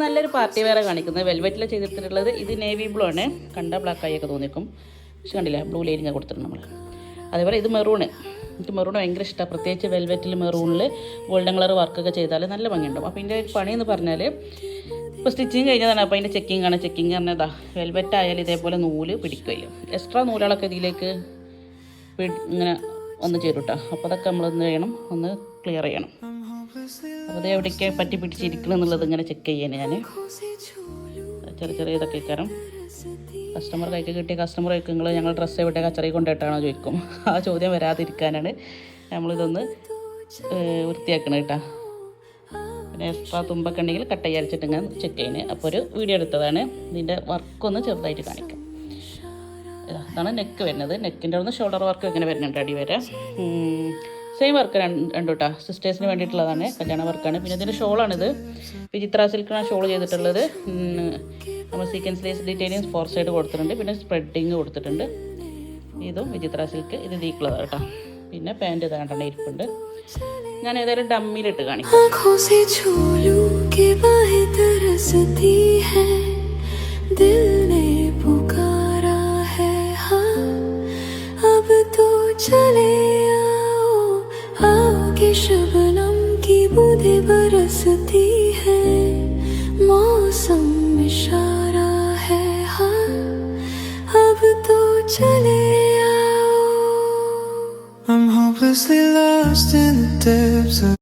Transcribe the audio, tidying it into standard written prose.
നല്ലൊരു party wear കാണിക്കുന്നത് വെൽവെറ്റിൽ ചെയ്തിട്ടുള്ളത്. ഇത് നേവി ബ്ലൂ ആണ്, കണ്ട ബ്ലാക്ക് ആയി ഒക്കെ തോന്നിക്കും, പക്ഷെ കണ്ടില്ല ബ്ലൂ ലൈനിങ് കൊടുത്തിട്ടുണ്ട് നമ്മൾ. അതേപോലെ ഇത് മെറൂണ്, എനിക്ക് മെറൂൺ ഭയങ്കര ഇഷ്ടമാണ്, പ്രത്യേകിച്ച് വെൽവെറ്റിൽ മെറൂണിൽ ഗോൾഡൻ കളർ വർക്കൊക്കെ ചെയ്താൽ നല്ല ഭംഗിയുണ്ടാവും. അപ്പോൾ ഇതിൻ്റെ പണി എന്ന് പറഞ്ഞാൽ ഇപ്പോൾ സ്റ്റിച്ചിങ് കഴിഞ്ഞതാണ്. അപ്പോൾ അതിൻ്റെ ചെക്കിങ് ആണ്. ചെക്കിങ് പറഞ്ഞതാ വെൽവെറ്റ് ആയാലും ഇതേപോലെ നൂല് പിടിക്കുകയും എക്സ്ട്രാ നൂലുകളൊക്കെ ഇതിലേക്ക് ഇങ്ങനെ ഒന്ന് ചേരുട്ടോ. അപ്പോൾ അതൊക്കെ നമ്മളൊന്ന് ചെയ്യണം, ഒന്ന് ക്ലിയർ ചെയ്യണം. അപ്പോൾ അത് എവിടേക്ക് പറ്റി പിടിച്ചിരിക്കണം എന്നുള്ളത് ഇങ്ങനെ ചെക്ക് ചെയ്യാൻ ഞാൻ ചെറിയ ചെറിയ ഇതൊക്കെ കാരണം കസ്റ്റമർ കൈക്ക് കിട്ടിയ കസ്റ്റമർ കൈക്ക് നിങ്ങൾ ഞങ്ങൾ ഡ്രസ്സ് എവിടെ കച്ചറി കൊണ്ടിട്ടാണോ ചോദിക്കും. ആ ചോദ്യം വരാതിരിക്കാനാണ് നമ്മളിതൊന്ന് വൃത്തിയാക്കണം കേട്ടോ. പിന്നെ എക്സ്ട്രാ തുമ്പൊക്കെ ഉണ്ടെങ്കിൽ കട്ട് അരിച്ചിട്ട് ഇങ്ങനെ ചെക്ക് ചെയ്യുന്നത്. അപ്പോൾ ഒരു വീഡിയോ എടുത്തതാണ്. ഇതിൻ്റെ വർക്കൊന്ന് ചെറുതായിട്ട് കാണിക്കാം. ഇതാണ് നെക്ക് വരുന്നത്. നെക്കിൻ്റെ അവിടെ നിന്ന് ഷോൾഡർ വർക്ക് ഇങ്ങനെ വരുന്നുണ്ട് അടി വരെ. സെയിം വർക്ക് രണ്ടു കേട്ടോ, സിസ്റ്റേഴ്സിന് വേണ്ടിയിട്ടുള്ളതാണ്, കല്യാണ വർക്കാണ്. പിന്നെ ഇതിൻ്റെ ഷോളാണിത്, വിചിത്ര സിൽക്കാണ് ഷോൾ ചെയ്തിട്ടുള്ളത്. നമ്മൾ സീക്വൻസ് ലേസ് ഡീറ്റെയിലിംഗ് 4 സൈഡ് കൊടുത്തിട്ടുണ്ട്, പിന്നെ സ്പ്രെഡിങ് കൊടുത്തിട്ടുണ്ട്. ഇതും വിചിത്ര സിൽക്ക്, ഇത് ദീക്കുള്ളത് കേട്ടോ. പിന്നെ പാൻറ്റ് ഇത് കണ്ടെണ്ണ ഇരിപ്പുണ്ട്. ഞാൻ ഏതായാലും ഡമ്മിയിലിട്ട് കാണിക്കാം. शबनम की बूंदें बरसती है, मौसम इशारा है, हाँ अब तो चले आओ. I'm hopelessly lost in the depths of